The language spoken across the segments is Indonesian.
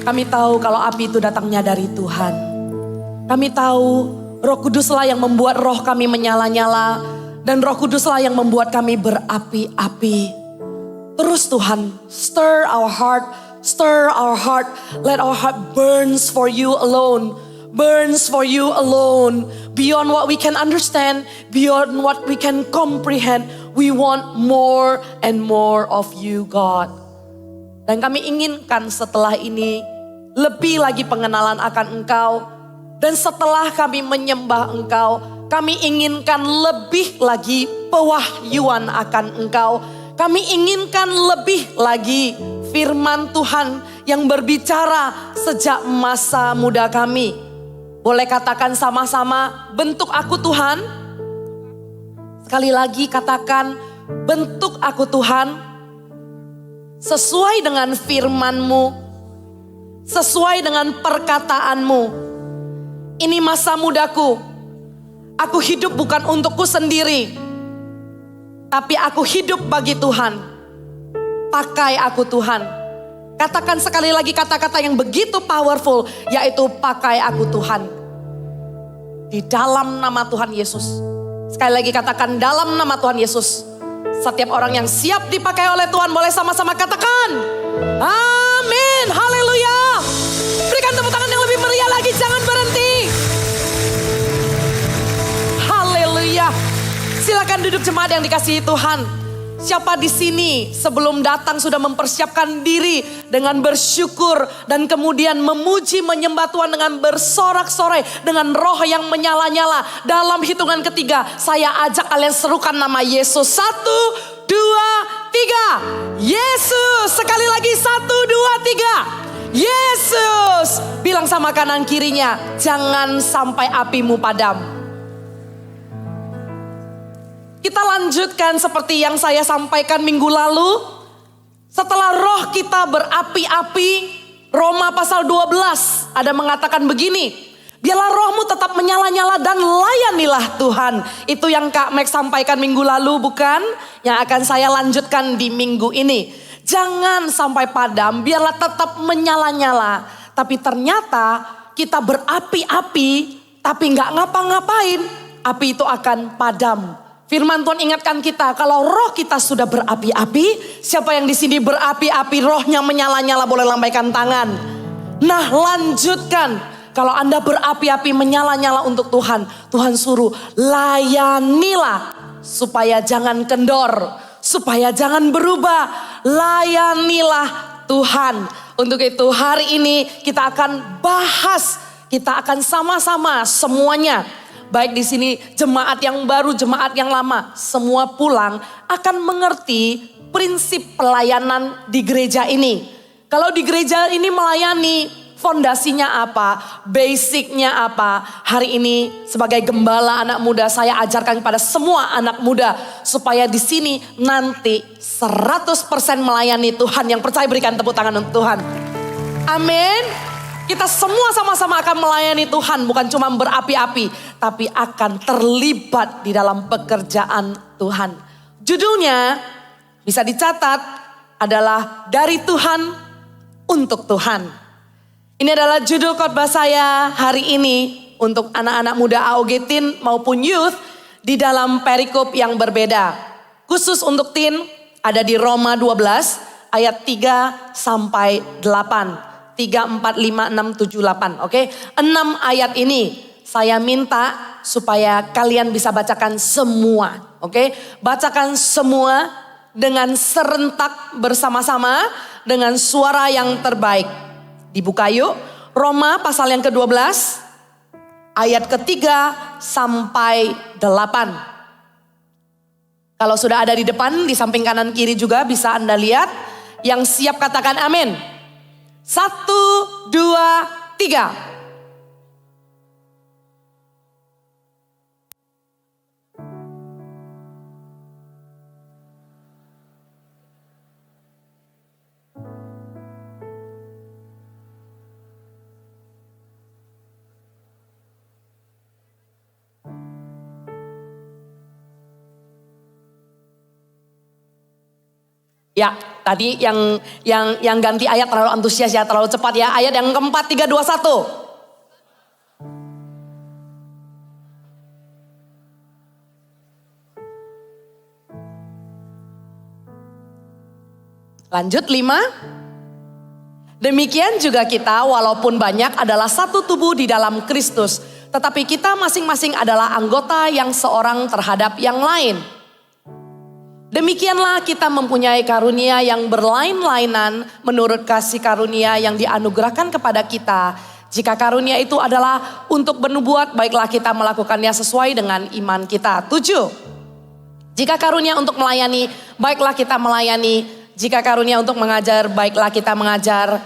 Kami tahu kalau api itu datangnya dari Tuhan. Kami tahu Roh Kuduslah yang membuat roh kami menyala-nyala. Dan Roh Kuduslah yang membuat kami berapi-api. Terus Tuhan, stir our heart, stir our heart. Let our heart burns for you alone. Burns for you alone. Beyond what we can understand, beyond what we can comprehend. We want more and more of you, God. Dan kami inginkan setelah ini lebih lagi pengenalan akan Engkau. Dan setelah kami menyembah Engkau, kami inginkan lebih lagi pewahyuan akan Engkau. Kami inginkan lebih lagi firman Tuhan yang berbicara sejak masa muda kami. Boleh katakan sama-sama, bentuk aku Tuhan. Sekali lagi katakan, bentuk aku Tuhan. Sesuai dengan firman-Mu. Sesuai dengan perkataanmu. Ini masa mudaku. Aku hidup bukan untukku sendiri. Tapi aku hidup bagi Tuhan. Pakai aku Tuhan. Katakan sekali lagi kata-kata yang begitu powerful. Yaitu pakai aku Tuhan. Di dalam nama Tuhan Yesus. Sekali lagi katakan dalam nama Tuhan Yesus. Setiap orang yang siap dipakai oleh Tuhan boleh sama-sama katakan. Amin. Haleluya. Berikan tepuk tangan yang lebih meriah lagi. Jangan berhenti. Haleluya. Silakan duduk jemaat yang dikasihi Tuhan. Siapa di sini sebelum datang sudah mempersiapkan diri dengan bersyukur dan kemudian memuji menyembah Tuhan dengan bersorak-sorai dengan roh yang menyala-nyala. Dalam hitungan ketiga saya ajak kalian serukan nama Yesus. 1, 2, 3. Yesus. Sekali lagi 1, 2, 3. Yesus. Bilang sama kanan kirinya, jangan sampai apimu padam. Kita lanjutkan seperti yang saya sampaikan minggu lalu. Setelah roh kita berapi-api, Roma pasal 12 ada mengatakan begini. Biarlah rohmu tetap menyala-nyala dan layanilah Tuhan. Itu yang Kak Max sampaikan minggu lalu bukan? Yang akan saya lanjutkan di minggu ini. Jangan sampai padam, biarlah tetap menyala-nyala. Tapi ternyata kita berapi-api, tapi gak ngapa-ngapain. Api itu akan padam. Firman Tuhan ingatkan kita, kalau roh kita sudah berapi-api, siapa yang di sini berapi-api, rohnya menyala-nyala boleh lambaikan tangan. Nah, lanjutkan. Kalau Anda berapi-api menyala-nyala untuk Tuhan, Tuhan suruh layanilah supaya jangan kendor, supaya jangan berubah. Layanilah Tuhan. Untuk itu hari ini kita akan bahas, kita akan sama-sama semuanya. Baik di sini jemaat yang baru, jemaat yang lama, semua pulang akan mengerti prinsip pelayanan di gereja ini. Kalau di gereja ini melayani, fondasinya apa, basicnya apa. Hari ini sebagai gembala anak muda saya ajarkan kepada semua anak muda supaya di sini nanti 100% melayani Tuhan. Yang percaya berikan tepuk tangan untuk Tuhan. Amin. Kita semua sama-sama akan melayani Tuhan, bukan cuma berapi-api, tapi akan terlibat di dalam pekerjaan Tuhan. Judulnya bisa dicatat adalah dari Tuhan untuk Tuhan. Ini adalah judul khotbah saya hari ini untuk anak-anak muda AOG Teen maupun youth di dalam perikop yang berbeda. Khusus untuk teen ada di Roma 12 ayat 3 sampai 8. 3, 4, 5, 6, 7, 8. Oke, 6 ayat ini saya minta supaya kalian bisa bacakan semua. Oke, bacakan semua dengan serentak bersama-sama dengan suara yang terbaik. Dibuka yuk, Roma pasal yang ke-12 ayat ketiga sampai 8. Kalau sudah ada di depan, di samping kanan kiri juga bisa Anda lihat. Yang siap katakan amin. 1, 2, 3. Ya, tadi yang ganti ayat terlalu antusias ya, terlalu cepat ya. Ayat yang keempat, 3, 2, 1. Lanjut 5. Demikian juga kita walaupun banyak adalah satu tubuh di dalam Kristus. Tetapi kita masing-masing adalah anggota yang seorang terhadap yang lain. Demikianlah kita mempunyai karunia yang berlain-lainan menurut kasih karunia yang dianugerahkan kepada kita. Jika karunia itu adalah untuk bernubuat, baiklah kita melakukannya sesuai dengan iman kita. 7. Jika karunia untuk melayani, baiklah kita melayani. Jika karunia untuk mengajar, baiklah kita mengajar.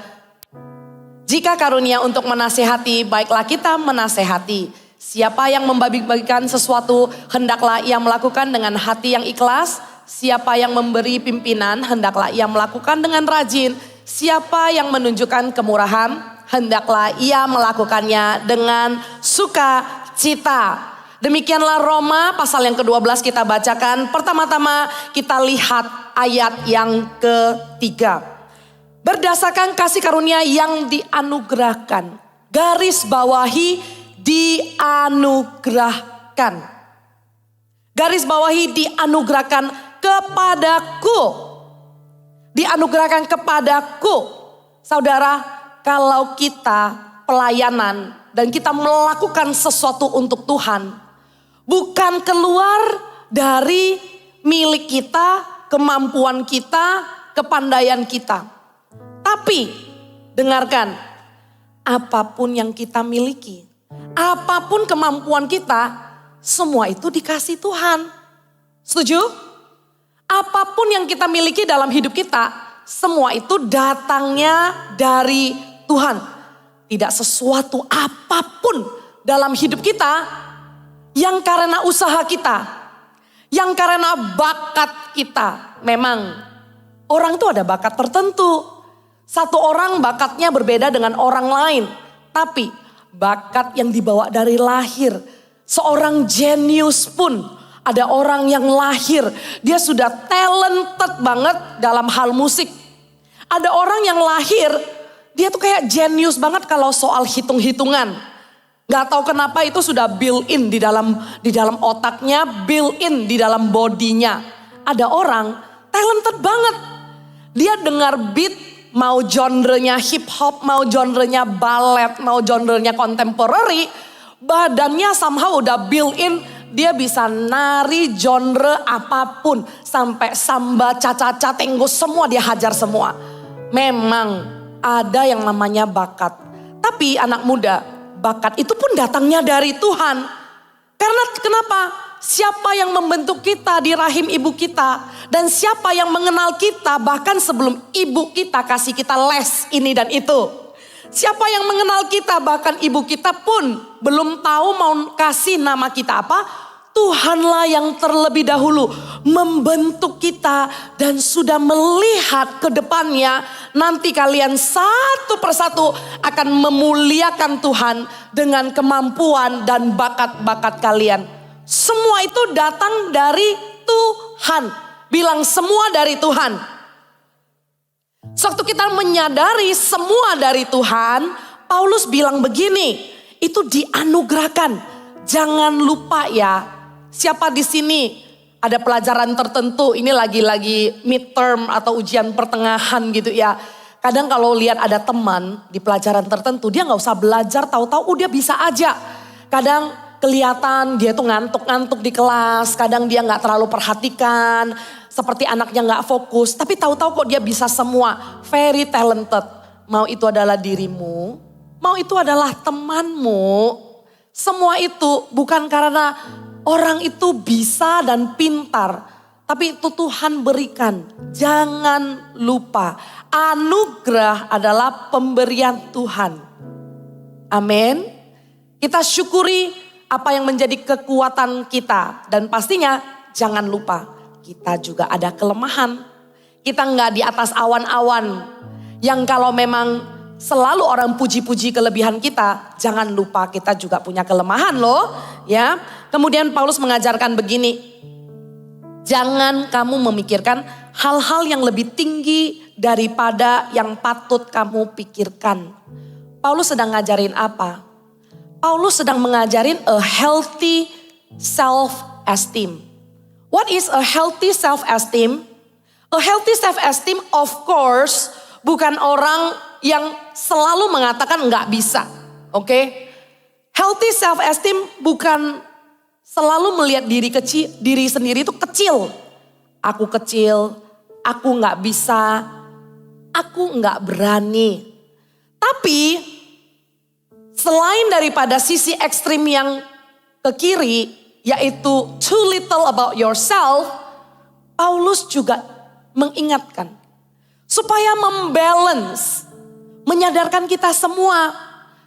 Jika karunia untuk menasehati, baiklah kita menasehati. Siapa yang membagi-bagikan sesuatu, hendaklah ia melakukan dengan hati yang ikhlas. Siapa yang memberi pimpinan, hendaklah ia melakukan dengan rajin. Siapa yang menunjukkan kemurahan, hendaklah ia melakukannya dengan sukacita. Demikianlah Roma pasal yang ke-12 kita bacakan. Pertama-tama kita lihat ayat yang ke-3. Berdasarkan kasih karunia yang dianugerahkan. Garis bawahi dianugerahkan. Garis bawahi dianugerahkan kepadaku. Dianugerahkan kepadaku. Saudara, kalau kita pelayanan dan kita melakukan sesuatu untuk Tuhan, bukan keluar dari milik kita, kemampuan kita, kepandaian kita. Tapi dengarkan, apapun yang kita miliki, apapun kemampuan kita, semua itu dikasih Tuhan. Setuju? Apapun yang kita miliki dalam hidup kita, semua itu datangnya dari Tuhan. Tidak sesuatu apapun dalam hidup kita yang karena usaha kita, yang karena bakat kita. Memang orang itu ada bakat tertentu. Satu orang bakatnya berbeda dengan orang lain. Tapi bakat yang dibawa dari lahir. Seorang jenius pun ada orang yang lahir. Dia sudah talented banget dalam hal musik. Ada orang yang lahir, dia tuh kayak jenius banget kalau soal hitung-hitungan. Gak tahu kenapa itu sudah built in di dalam otaknya, built in di dalam bodinya. Ada orang talented banget. Dia dengar beat, mau genrenya hip hop, mau genrenya ballet, mau genrenya contemporary, badannya somehow udah built in. Dia bisa nari genre apapun, sampai samba, caca-caca, tenggo, semua dia hajar semua. Memang ada yang namanya bakat. Tapi anak muda, bakat itu pun datangnya dari Tuhan. Karena kenapa? Siapa yang membentuk kita di rahim ibu kita. Dan siapa yang mengenal kita bahkan sebelum ibu kita kasih kita les ini dan itu. Siapa yang mengenal kita bahkan ibu kita pun belum tahu mau kasih nama kita apa. Tuhanlah yang terlebih dahulu membentuk kita dan sudah melihat ke depannya. Nanti kalian satu persatu akan memuliakan Tuhan dengan kemampuan dan bakat-bakat kalian. Semua itu datang dari Tuhan. Bilang semua dari Tuhan. Sewaktu kita menyadari semua dari Tuhan, Paulus bilang begini, itu dianugerahkan. Jangan lupa ya. Siapa di sini ada pelajaran tertentu, ini lagi midterm atau ujian pertengahan gitu ya. Kadang kalau lihat ada teman di pelajaran tertentu, dia gak usah belajar, tahu-tahu dia bisa aja. Kadang kelihatan dia tuh ngantuk-ngantuk di kelas, kadang dia gak terlalu perhatikan, seperti anaknya gak fokus. Tapi tahu-tahu kok dia bisa semua, very talented. Mau itu adalah dirimu, mau itu adalah temanmu. Semua itu bukan karena orang itu bisa dan pintar. Tapi itu Tuhan berikan. Jangan lupa. Anugerah adalah pemberian Tuhan. Amin. Kita syukuri apa yang menjadi kekuatan kita. Dan pastinya jangan lupa. Kita juga ada kelemahan. Kita nggak di atas awan-awan. Yang kalau memang selalu orang puji-puji kelebihan kita. Jangan lupa kita juga punya kelemahan loh. Ya. Kemudian Paulus mengajarkan begini. Jangan kamu memikirkan hal-hal yang lebih tinggi daripada yang patut kamu pikirkan. Paulus sedang ngajarin apa? Paulus sedang mengajarin a healthy self-esteem. What is a healthy self-esteem? A healthy self-esteem of course bukan orang yang selalu mengatakan nggak bisa. Oke? Healthy self-esteem bukan selalu melihat diri sendiri itu kecil. Aku kecil, aku nggak bisa, aku nggak berani. Tapi selain daripada sisi ekstrim yang ke kiri, yaitu too little about yourself, Paulus juga mengingatkan supaya membalance, menyadarkan kita semua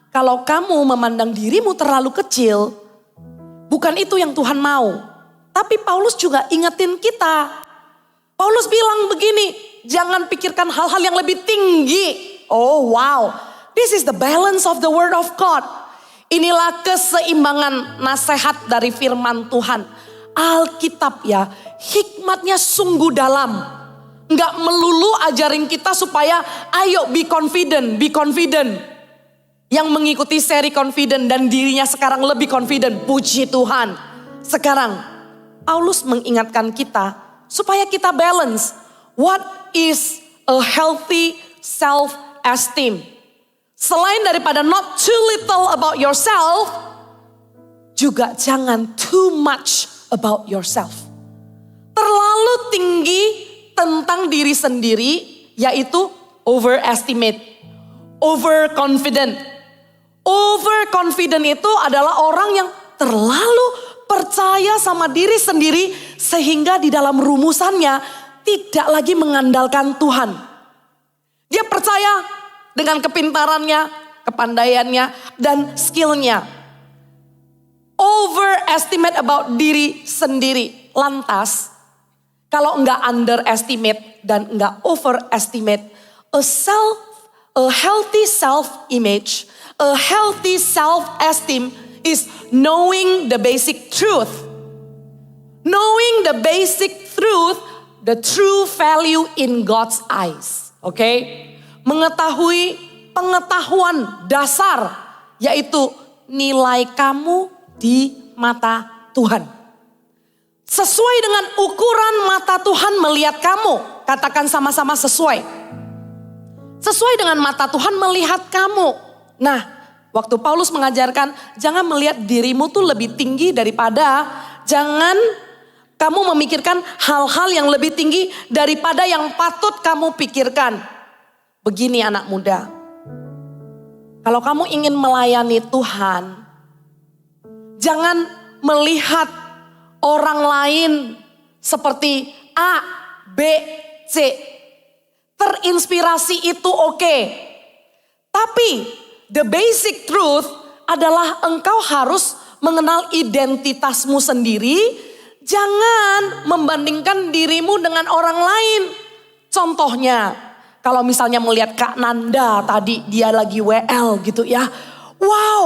kalau kamu memandang dirimu terlalu kecil, bukan itu yang Tuhan mau. Tapi Paulus juga ingetin kita. Paulus bilang begini, jangan pikirkan hal-hal yang lebih tinggi. Oh wow, this is the balance of the word of God. Inilah keseimbangan nasihat dari firman Tuhan. Alkitab ya, hikmatnya sungguh dalam. Nggak melulu ajarin kita supaya ayo be confident, be confident. Yang mengikuti seri confident dan dirinya sekarang lebih confident. Puji Tuhan. Sekarang Paulus mengingatkan kita supaya kita balance. What is a healthy self-esteem? Selain daripada not too little about yourself, juga jangan too much about yourself. Terlalu tinggi tentang diri sendiri, yaitu overestimate, overconfident. Overconfident itu adalah orang yang terlalu percaya sama diri sendiri sehingga di dalam rumusannya tidak lagi mengandalkan Tuhan. Dia percaya dengan kepintarannya, kepandaiannya, dan skillnya. Overestimate about diri sendiri. Lantas, kalau enggak underestimate dan enggak overestimate, a healthy self-image, a healthy self-esteem is knowing the basic truth. Knowing the basic truth, the true value in God's eyes. Oke? Mengetahui pengetahuan dasar, yaitu nilai kamu di mata Tuhan. Sesuai dengan ukuran mata Tuhan melihat kamu. Katakan sama-sama sesuai. Sesuai dengan mata Tuhan melihat kamu. Nah, waktu Paulus mengajarkan jangan melihat dirimu tuh lebih tinggi daripada, jangan kamu memikirkan hal-hal yang lebih tinggi daripada yang patut kamu pikirkan. Begini anak muda, kalau kamu ingin melayani Tuhan, jangan melihat orang lain seperti A, B, C. Terinspirasi itu oke. Tapi the basic truth adalah engkau harus mengenal identitasmu sendiri. Jangan membandingkan dirimu dengan orang lain. Contohnya, kalau misalnya melihat Kak Nanda tadi dia lagi WL gitu ya. Wow,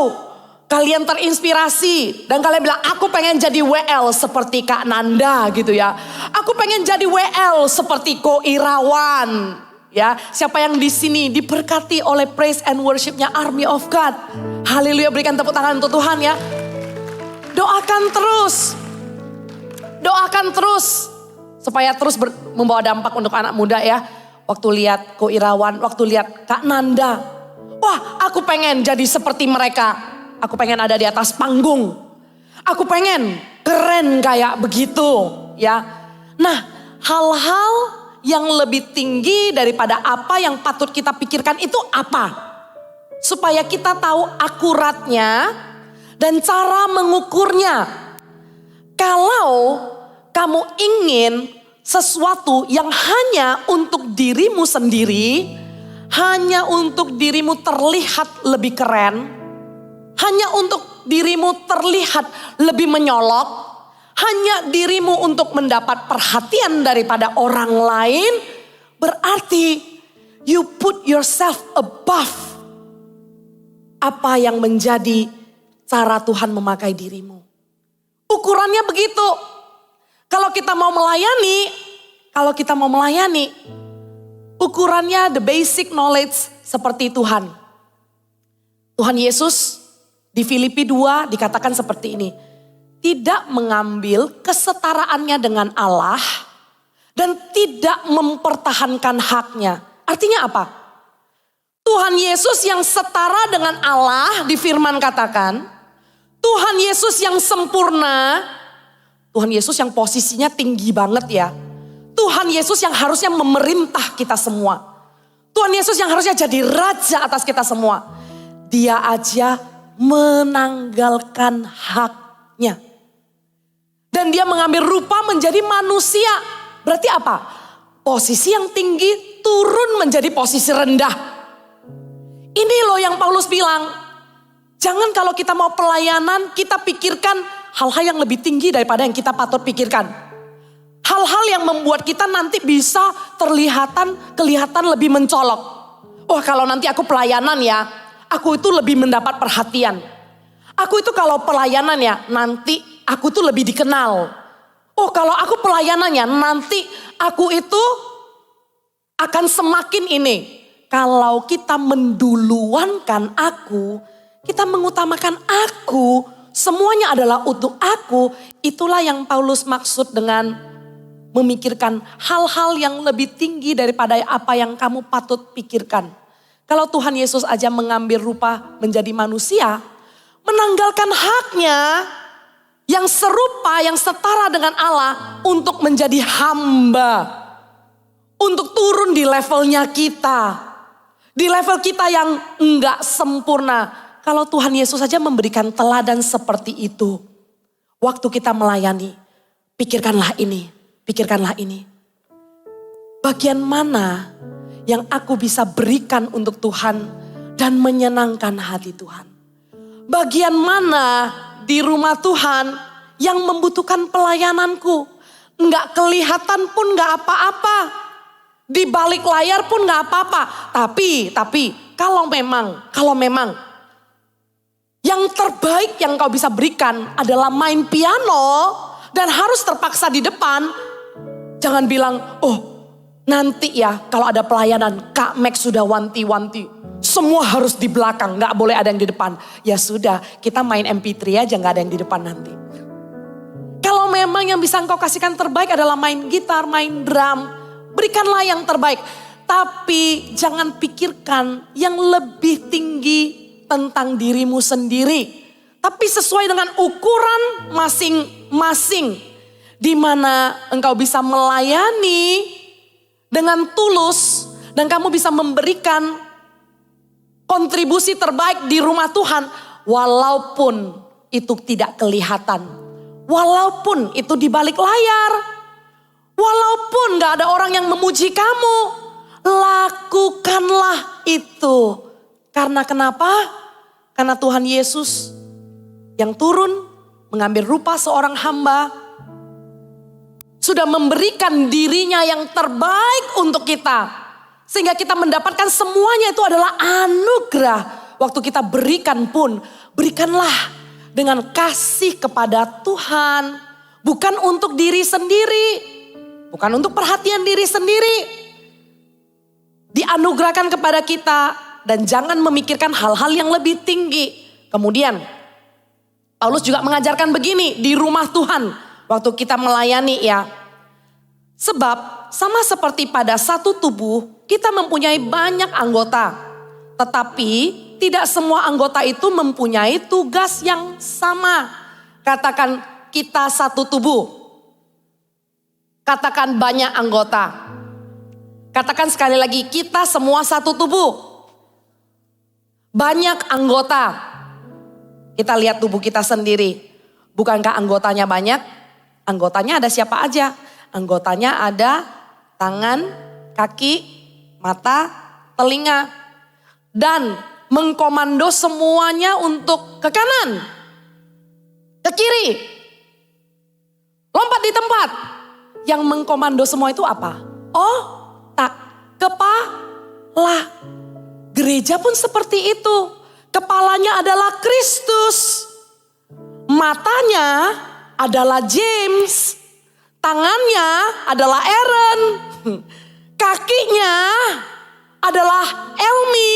kalian terinspirasi dan kalian bilang aku pengen jadi WL seperti Kak Nanda gitu ya. Aku pengen jadi WL seperti Ko Irawan. Ya, siapa yang di sini diberkati oleh praise and worshipnya Army of God. Haleluya, berikan tepuk tangan untuk Tuhan ya. Doakan terus. Doakan terus. Supaya terus membawa dampak untuk anak muda ya. Waktu lihat Ko Irawan, waktu lihat Kak Nanda. Wah, aku pengen jadi seperti mereka. Aku pengen ada di atas panggung. Aku pengen keren kayak begitu ya. Nah, hal-hal yang lebih tinggi daripada apa yang patut kita pikirkan itu apa? Supaya kita tahu akuratnya dan cara mengukurnya. Kalau kamu ingin sesuatu yang hanya untuk dirimu sendiri, hanya untuk dirimu terlihat lebih keren, hanya untuk dirimu terlihat lebih menyolok, hanya dirimu untuk mendapat perhatian daripada orang lain, berarti you put yourself above apa yang menjadi cara Tuhan memakai dirimu. Ukurannya begitu. Kalau kita mau melayani, kalau kita mau melayani, ukurannya the basic knowledge seperti Tuhan. Tuhan Yesus di Filipi 2 dikatakan seperti ini. Tidak mengambil kesetaraannya dengan Allah dan tidak mempertahankan haknya. Artinya apa? Tuhan Yesus yang setara dengan Allah di firman katakan. Tuhan Yesus yang sempurna. Tuhan Yesus yang posisinya tinggi banget ya. Tuhan Yesus yang harusnya memerintah kita semua. Tuhan Yesus yang harusnya jadi raja atas kita semua. Dia aja menanggalkan haknya. Dan dia mengambil rupa menjadi manusia. Berarti apa? Posisi yang tinggi turun menjadi posisi rendah. Ini loh yang Paulus bilang. Jangan kalau kita mau pelayanan kita pikirkan hal-hal yang lebih tinggi daripada yang kita patut pikirkan. Hal-hal yang membuat kita nanti bisa kelihatan lebih mencolok. Oh kalau nanti aku pelayanan ya, aku itu lebih mendapat perhatian. Aku itu kalau pelayanan ya, nanti aku tuh lebih dikenal. Oh kalau aku pelayanan ya, nanti aku itu akan semakin ini. Kalau kita menduluankan aku, kita mengutamakan aku, semuanya adalah untuk aku. Itulah yang Paulus maksud dengan memikirkan hal-hal yang lebih tinggi daripada apa yang kamu patut pikirkan. Kalau Tuhan Yesus aja mengambil rupa menjadi manusia, menanggalkan haknya yang serupa, yang setara dengan Allah untuk menjadi hamba. Untuk turun di levelnya kita. Di level kita yang enggak sempurna. Kalau Tuhan Yesus saja memberikan teladan seperti itu. Waktu kita melayani, pikirkanlah ini, pikirkanlah ini. Bagian mana yang aku bisa berikan untuk Tuhan dan menyenangkan hati Tuhan? Bagian mana di rumah Tuhan yang membutuhkan pelayananku? Enggak kelihatan pun enggak apa-apa. Di balik layar pun enggak apa-apa. Tapi kalau memang yang terbaik yang kau bisa berikan adalah main piano dan harus terpaksa di depan. Jangan bilang, oh nanti ya kalau ada pelayanan Kak Max sudah wanti-wanti. Semua harus di belakang, gak boleh ada yang di depan. Ya sudah, kita main MP3 aja gak ada yang di depan nanti. Kalau memang yang bisa engkau kasihkan terbaik adalah main gitar, main drum. Berikanlah yang terbaik. Tapi jangan pikirkan yang lebih tinggi tentang dirimu sendiri. Tapi sesuai dengan ukuran masing-masing. Di mana engkau bisa melayani dengan tulus. Dan kamu bisa memberikan kontribusi terbaik di rumah Tuhan. Walaupun itu tidak kelihatan. Walaupun itu di balik layar. Walaupun gak ada orang yang memuji kamu. Lakukanlah itu. Karena kenapa? Karena Tuhan Yesus yang turun mengambil rupa seorang hamba. Sudah memberikan dirinya yang terbaik untuk kita. Sehingga kita mendapatkan semuanya itu adalah anugerah. Waktu kita berikan pun, berikanlah dengan kasih kepada Tuhan. Bukan untuk diri sendiri. Bukan untuk perhatian diri sendiri. Dianugerahkan kepada kita dan jangan memikirkan hal-hal yang lebih tinggi. Kemudian Paulus juga mengajarkan begini di rumah Tuhan. Waktu kita melayani ya. Sebab sama seperti pada satu tubuh kita mempunyai banyak anggota. Tetapi tidak semua anggota itu mempunyai tugas yang sama. Katakan kita satu tubuh. Katakan banyak anggota. Katakan sekali lagi, kita semua satu tubuh. Banyak anggota. Kita lihat tubuh kita sendiri. Bukankah anggotanya banyak? Anggotanya ada siapa aja? Anggotanya ada tangan, kaki, mata, telinga. Dan mengkomando semuanya untuk ke kanan. Ke kiri. Lompat di tempat. Yang mengkomando semua itu apa? Oh, tak, kepala. Gereja pun seperti itu. Kepalanya adalah Kristus. Matanya adalah James. Tangannya adalah Aaron. Kakinya adalah Elmi.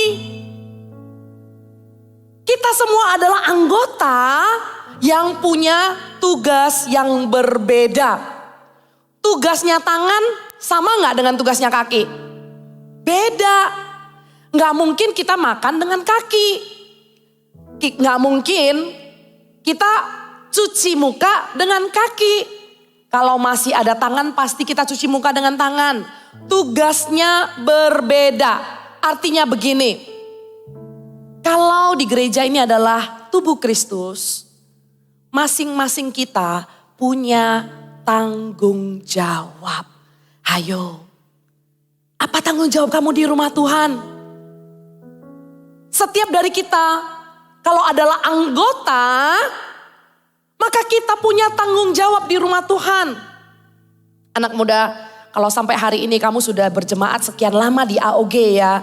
Kita semua adalah anggota yang punya tugas yang berbeda. Tugasnya tangan sama nggak dengan tugasnya kaki? Beda. Nggak mungkin kita makan dengan kaki. Nggak mungkin kita cuci muka dengan kaki. Kalau masih ada tangan pasti kita cuci muka dengan tangan. Tugasnya berbeda. Artinya begini. Kalau di gereja ini adalah tubuh Kristus. Masing-masing kita punya tanggung jawab. Hayo. Apa tanggung jawab kamu di rumah Tuhan? Setiap dari kita kalau adalah anggota, maka kita punya tanggung jawab di rumah Tuhan. Anak muda, kalau sampai hari ini kamu sudah berjemaat sekian lama di AOG ya.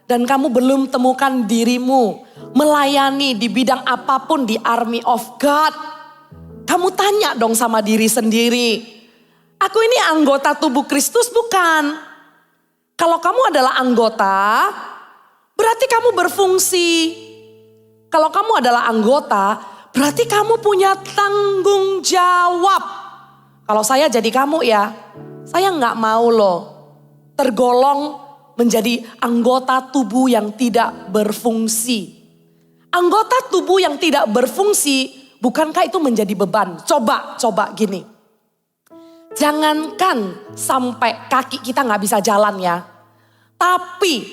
Dan kamu belum temukan dirimu melayani di bidang apapun di Army of God. Kamu tanya dong sama diri sendiri. Aku ini anggota tubuh Kristus bukan? Kalau kamu adalah anggota, berarti kamu berfungsi. Kalau kamu adalah anggota, berarti kamu punya tanggung jawab. Kalau saya jadi kamu ya, saya nggak mau loh tergolong menjadi anggota tubuh yang tidak berfungsi. Anggota tubuh yang tidak berfungsi, bukankah itu menjadi beban? Coba gini. Jangankan sampai kaki kita nggak bisa jalan ya. Tapi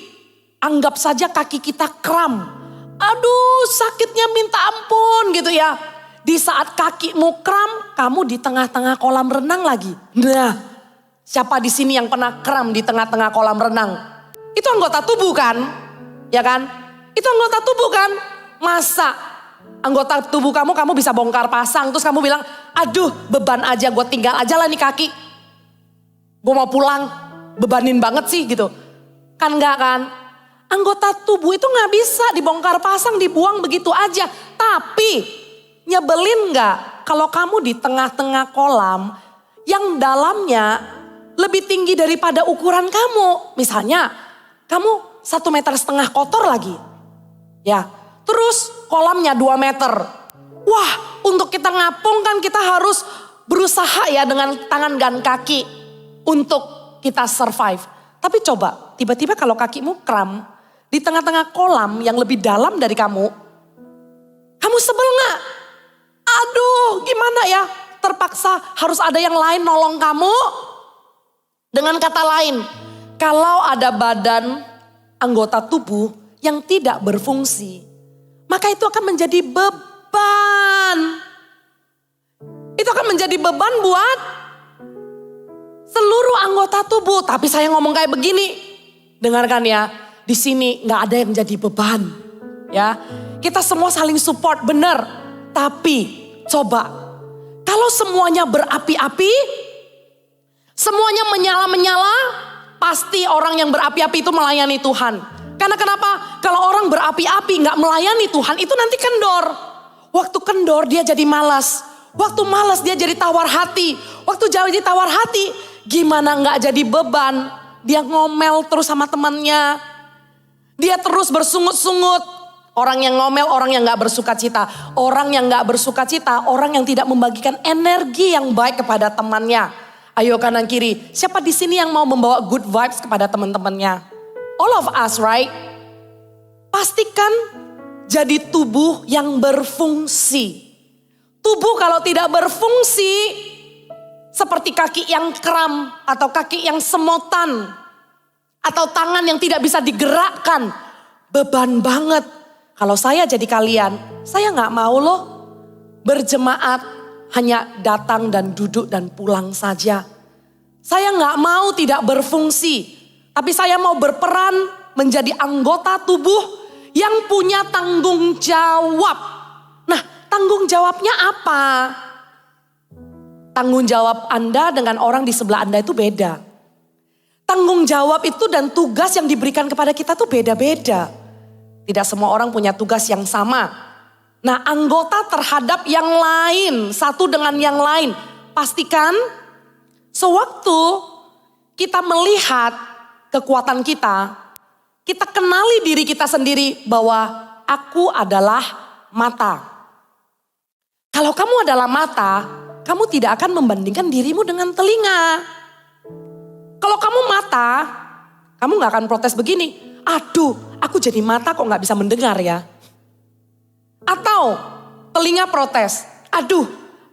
anggap saja kaki kita kram. Aduh sakitnya minta ampun gitu ya. Di saat kakimu kram, kamu di tengah-tengah kolam renang lagi. Nah, siapa di sini yang pernah kram di tengah-tengah kolam renang? Itu anggota tubuh kan? Ya kan? Itu anggota tubuh kan? Masa anggota tubuh kamu bisa bongkar pasang. Terus kamu bilang, aduh beban aja, gue tinggal aja lah nih kaki. Gue mau pulang, bebanin banget sih gitu. Kan enggak kan? Anggota tubuh itu gak bisa dibongkar pasang, dibuang begitu aja. Tapi nyebelin gak kalau kamu di tengah-tengah kolam yang dalamnya lebih tinggi daripada ukuran kamu. Misalnya kamu 1,5 meter kotor lagi. Ya, terus kolamnya 2 meter. Wah, untuk kita ngapung kan kita harus berusaha ya dengan tangan dan kaki untuk kita survive. Tapi coba, tiba-tiba kalau kakimu kram di tengah-tengah kolam yang lebih dalam dari kamu sebel gak? Aduh, gimana ya? Terpaksa harus ada yang lain nolong kamu. Dengan kata lain, kalau ada badan anggota tubuh yang tidak berfungsi, maka itu akan menjadi beban. Itu akan menjadi beban buat seluruh anggota tubuh. Tapi saya ngomong kayak begini, dengarkan ya, di sini nggak ada yang jadi beban, ya. Kita semua saling support, benar. Tapi coba, kalau semuanya berapi-api, semuanya menyala-menyala, pasti orang yang berapi-api itu melayani Tuhan. Karena kenapa? Kalau orang berapi-api nggak melayani Tuhan, itu nanti kendor. Waktu kendor dia jadi malas. Waktu malas dia jadi tawar hati. Waktu jadi tawar hati, gimana nggak jadi beban? Dia ngomel terus sama temannya. Dia terus bersungut-sungut. Orang yang ngomel, orang yang gak bersuka cita. Orang yang gak bersuka cita, orang yang tidak membagikan energi yang baik kepada temannya. Ayo kanan kiri, siapa di sini yang mau membawa good vibes kepada teman-temannya? All of us, right? Pastikan jadi tubuh yang berfungsi. Tubuh kalau tidak berfungsi, seperti kaki yang kram atau kaki yang semotan. Atau tangan yang tidak bisa digerakkan. Beban banget. Kalau saya jadi kalian, saya gak mau loh berjemaat hanya datang dan duduk dan pulang saja. Saya gak mau tidak berfungsi, tapi saya mau berperan menjadi anggota tubuh yang punya tanggung jawab. Nah, tanggung jawabnya apa? Tanggung jawab Anda dengan orang di sebelah Anda itu beda. Tanggung jawab itu dan tugas yang diberikan kepada kita tuh beda-beda. Tidak semua orang punya tugas yang sama. Nah, anggota terhadap yang lain, satu dengan yang lain. Pastikan Sewaktu kita melihat kekuatan kita, kita kenali diri kita sendiri bahwa aku adalah mata. Kalau kamu adalah mata, kamu tidak akan membandingkan dirimu dengan telinga. Kalau kamu mata, kamu gak akan protes begini. Aduh, aku jadi mata kok gak bisa mendengar ya. Atau telinga protes. Aduh,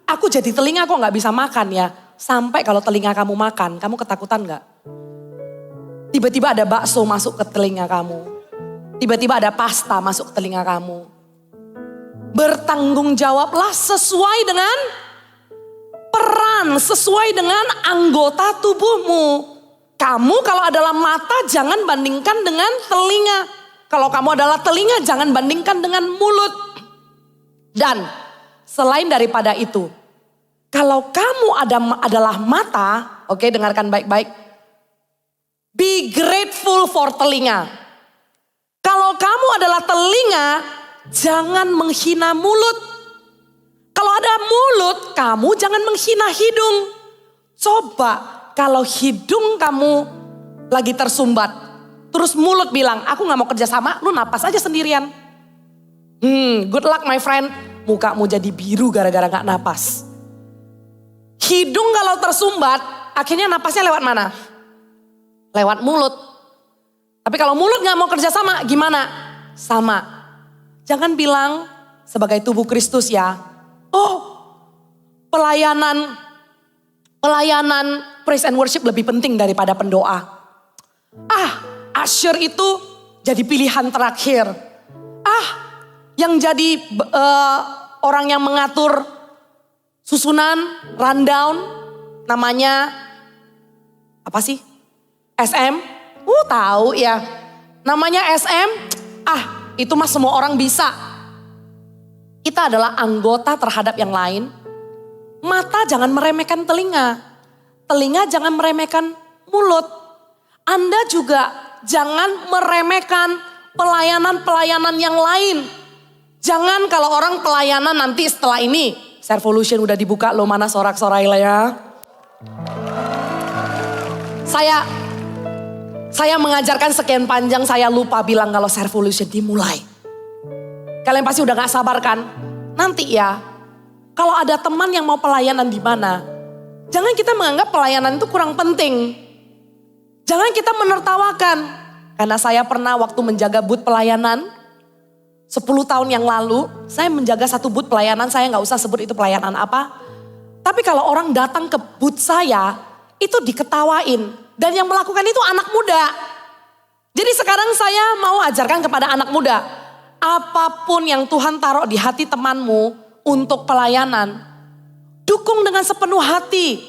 aku jadi telinga kok gak bisa makan ya. Sampai kalau telinga kamu makan, kamu ketakutan gak? Tiba-tiba ada bakso masuk ke telinga kamu. Tiba-tiba ada pasta masuk ke telinga kamu. Bertanggung jawablah sesuai dengan peran, sesuai dengan anggota tubuhmu. Kamu kalau adalah mata jangan bandingkan dengan telinga. Kalau kamu adalah telinga jangan bandingkan dengan mulut. Dan selain daripada itu, kalau kamu adalah mata, oke, dengarkan baik-baik. Be grateful for telinga. Kalau kamu adalah telinga, jangan menghina mulut. Kalau ada mulut, kamu jangan menghina hidung. Coba kalau hidung kamu lagi tersumbat, terus mulut bilang, aku gak mau kerja sama, lu napas aja sendirian. Good luck my friend, mukamu jadi biru gara-gara gak napas. Hidung kalau tersumbat, akhirnya napasnya lewat mana? Lewat mulut. Tapi kalau mulut gak mau kerja sama, gimana? Sama. Jangan bilang sebagai tubuh Kristus ya, oh pelayanan praise and worship lebih penting daripada pendoa. Usher itu jadi pilihan terakhir. Yang jadi orang yang mengatur susunan, rundown, namanya apa sih? SM? Tahu ya. Namanya SM, itu mah semua orang bisa. Kita adalah anggota terhadap yang lain. Mata jangan meremehkan telinga. Telinga jangan meremehkan mulut. Anda juga jangan meremehkan pelayanan-pelayanan yang lain. Jangan kalau orang pelayanan nanti setelah ini, Servolution udah dibuka loh, mana sorak-sorai lah ya. Saya mengajarkan sekian panjang, saya lupa bilang kalau Servolution dimulai. Kalian pasti udah gak sabar kan? Nanti ya, kalau ada teman yang mau pelayanan di mana, jangan kita menganggap pelayanan itu kurang penting. Jangan kita menertawakan. Karena saya pernah waktu menjaga booth pelayanan, 10 tahun yang lalu, saya menjaga satu booth pelayanan, saya gak usah sebut itu pelayanan apa. Tapi kalau orang datang ke booth saya, itu diketawain. Dan yang melakukan itu anak muda. Jadi sekarang saya mau ajarkan kepada anak muda. Apapun yang Tuhan taruh di hati temanmu untuk pelayanan, dukung dengan sepenuh hati.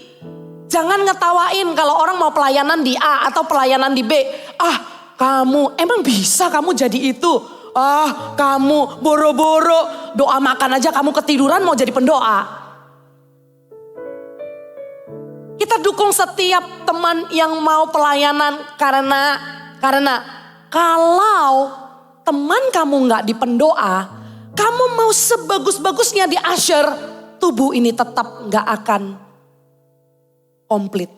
Jangan ngetawain kalau orang mau pelayanan di A atau pelayanan di B. Kamu emang bisa kamu jadi itu? Kamu boro-boro doa makan aja kamu ketiduran mau jadi pendoa. Kita dukung setiap teman yang mau pelayanan karena kalau teman kamu nggak di pendoa, kamu mau sebagus-bagusnya di usher, tubuh ini tetap nggak akan komplit.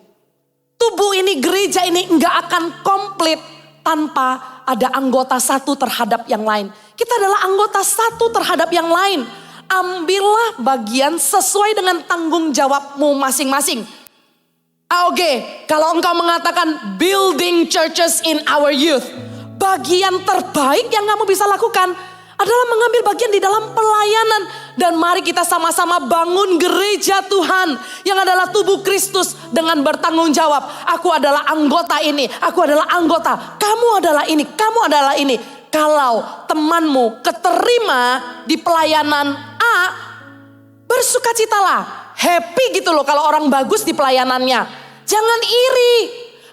Tubuh ini, gereja ini nggak akan komplit tanpa ada anggota satu terhadap yang lain. Kita adalah anggota satu terhadap yang lain. Ambillah bagian sesuai dengan tanggung jawabmu masing-masing. Kalau engkau mengatakan building churches in our youth, bagian terbaik yang kamu bisa lakukan adalah mengambil bagian di dalam pelayanan. Dan mari kita sama-sama bangun gereja Tuhan yang adalah tubuh Kristus dengan bertanggung jawab. Aku adalah anggota ini, aku adalah anggota, kamu adalah ini, kamu adalah ini. Kalau temanmu keterima di pelayanan A, bersukacitalah, happy gitu loh kalau orang bagus di pelayanannya. Jangan iri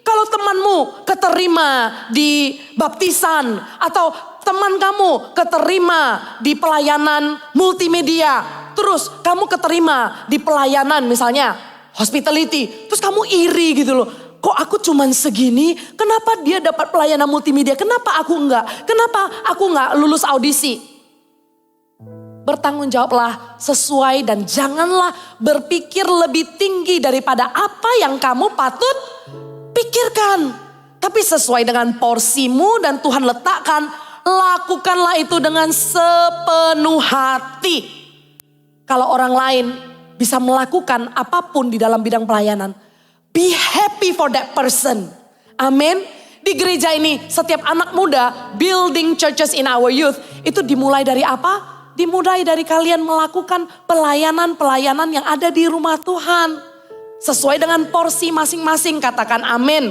kalau temanmu keterima di baptisan atau teman kamu keterima di pelayanan multimedia, terus kamu keterima di pelayanan misalnya hospitality, terus kamu iri gitu loh. Kok aku cuman segini, kenapa dia dapat pelayanan multimedia, kenapa aku enggak? Kenapa aku enggak lulus audisi? bertanggung jawablah sesuai dan janganlah berpikir lebih tinggi daripada apa yang kamu patut pikirkan. Tapi sesuai dengan porsimu dan Tuhan letakkan, lakukanlah itu dengan sepenuh hati. Kalau orang lain bisa melakukan apapun di dalam bidang pelayanan, be happy for that person. Amin. Di gereja ini setiap anak muda building churches in our youth itu dimulai dari apa? Dimulai dari kalian melakukan pelayanan-pelayanan yang ada di rumah Tuhan. Sesuai dengan porsi masing-masing, katakan amin.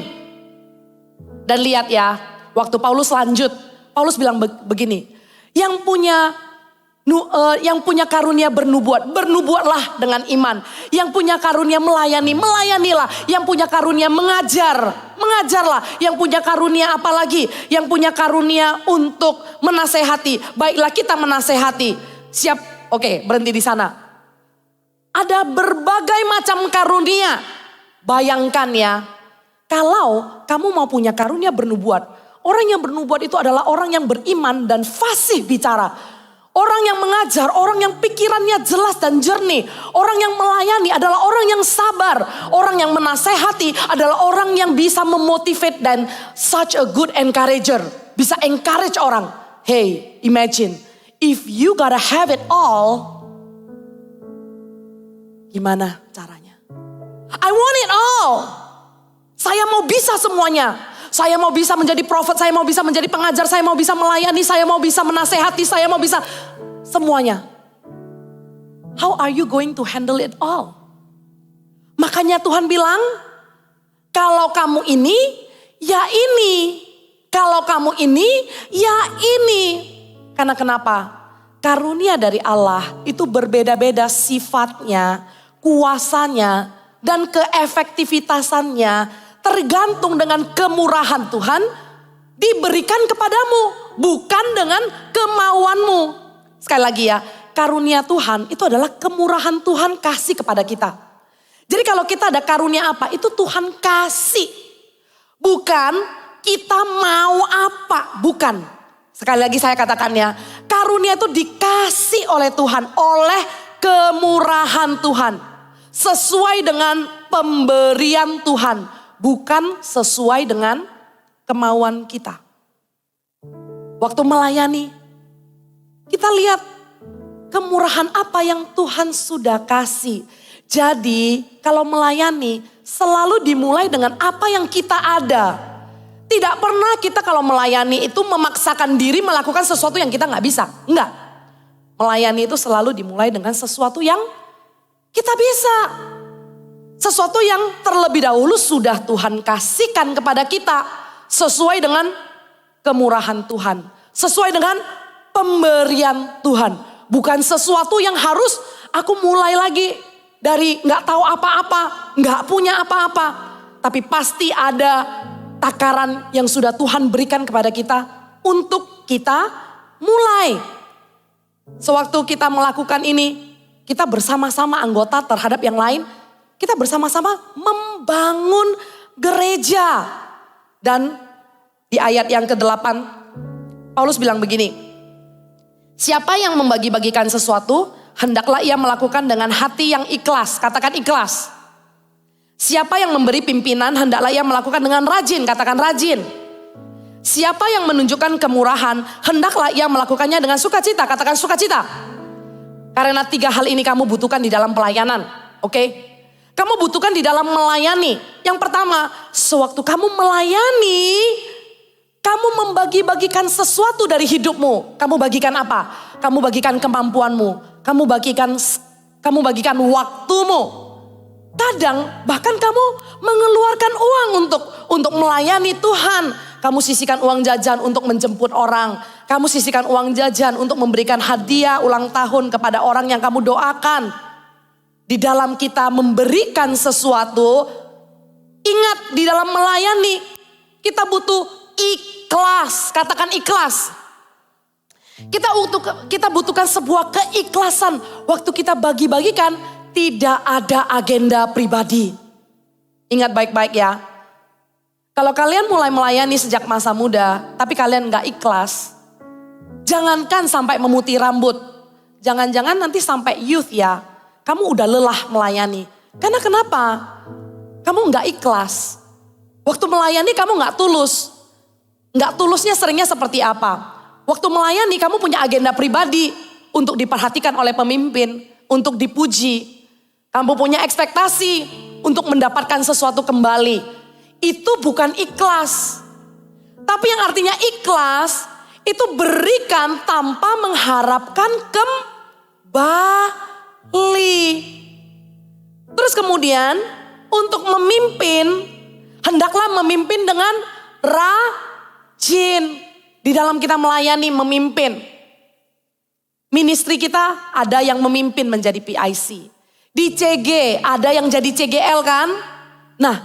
Dan lihat ya, waktu Paulus lanjut, Paulus bilang begini, yang punya karunia bernubuat, bernubuatlah dengan iman. Yang punya karunia melayani, melayanilah. Yang punya karunia mengajar, mengajarlah. Yang punya karunia apa lagi? Yang punya karunia untuk menasehati. Baiklah kita menasehati. Siap, oke, berhenti di sana. Ada berbagai macam karunia. Bayangkan ya, kalau kamu mau punya karunia bernubuat. Orang yang bernubuat itu adalah orang yang beriman dan fasih bicara. Orang yang mengajar, orang yang pikirannya jelas dan jernih. Orang yang melayani adalah orang yang sabar. Orang yang menasehati adalah orang yang bisa memotivate dan such a good encourager. Bisa encourage orang. Hey, imagine if you gotta have it all. Gimana caranya? I want it all. Saya mau bisa semuanya. Saya mau bisa menjadi prophet, saya mau bisa menjadi pengajar, saya mau bisa melayani, saya mau bisa menasehati, saya mau bisa semuanya. How are you going to handle it all? Makanya Tuhan bilang, kalau kamu ini, ya ini. Kalau kamu ini, ya ini. Karena kenapa? Karunia dari Allah itu berbeda-beda sifatnya, kuasanya, dan keefektivitasannya. Tergantung dengan kemurahan Tuhan diberikan kepadamu, bukan dengan kemauanmu. Sekali lagi ya, karunia Tuhan itu adalah kemurahan Tuhan kasih kepada kita. Jadi kalau kita ada karunia apa, itu Tuhan kasih. Bukan kita mau apa, bukan. Sekali lagi saya katakan ya, karunia itu dikasih oleh Tuhan, oleh kemurahan Tuhan. Sesuai dengan pemberian Tuhan. Bukan sesuai dengan kemauan kita. Waktu melayani, kita lihat kemurahan apa yang Tuhan sudah kasih. Jadi kalau melayani selalu dimulai dengan apa yang kita ada. Tidak pernah kita kalau melayani itu memaksakan diri melakukan sesuatu yang kita gak bisa. Enggak. Melayani itu selalu dimulai dengan sesuatu yang kita bisa. Sesuatu yang terlebih dahulu sudah Tuhan kasihkan kepada kita. Sesuai dengan kemurahan Tuhan. Sesuai dengan pemberian Tuhan. Bukan sesuatu yang harus aku mulai lagi dari gak tahu apa-apa. Gak punya apa-apa. Tapi pasti ada takaran yang sudah Tuhan berikan kepada kita. Untuk kita mulai. Sewaktu kita melakukan ini. Kita bersama-sama anggota terhadap yang lain. Kita bersama-sama membangun gereja. Dan di ayat yang ke-8 Paulus bilang begini. Siapa yang membagi-bagikan sesuatu, hendaklah ia melakukan dengan hati yang ikhlas. Katakan ikhlas. Siapa yang memberi pimpinan, hendaklah ia melakukan dengan rajin. Katakan rajin. Siapa yang menunjukkan kemurahan, hendaklah ia melakukannya dengan sukacita. Katakan sukacita. Karena 3 hal ini kamu butuhkan di dalam pelayanan. Oke? Kamu butuhkan di dalam melayani. Yang pertama, sewaktu kamu melayani, kamu membagi-bagikan sesuatu dari hidupmu. Kamu bagikan apa? Kamu bagikan kemampuanmu. Kamu bagikan waktumu. Kadang bahkan kamu mengeluarkan uang untuk melayani Tuhan. Kamu sisihkan uang jajan untuk menjemput orang. Kamu sisihkan uang jajan untuk memberikan hadiah ulang tahun kepada orang yang kamu doakan. Di dalam kita memberikan sesuatu, ingat di dalam melayani kita butuh ikhlas. Katakan ikhlas. Kita butuhkan sebuah keikhlasan. Waktu kita bagi-bagikan tidak ada agenda pribadi. Ingat baik-baik ya. Kalau kalian mulai melayani sejak masa muda, tapi kalian gak ikhlas. Jangankan sampai memutih rambut. jangan-jangan nanti sampai youth ya, kamu udah lelah melayani. Karena kenapa? Kamu gak ikhlas. Waktu melayani kamu gak tulus. Gak tulusnya seringnya seperti apa? Waktu melayani kamu punya agenda pribadi untuk diperhatikan oleh pemimpin, untuk dipuji. Kamu punya ekspektasi untuk mendapatkan sesuatu kembali. Itu bukan ikhlas. Tapi yang artinya ikhlas itu berikan tanpa mengharapkan kembali. Terus kemudian untuk memimpin, hendaklah memimpin dengan rajin. Di dalam kita melayani, memimpin. Ministry kita ada yang memimpin menjadi PIC. Di CG ada yang jadi CGL kan. Nah,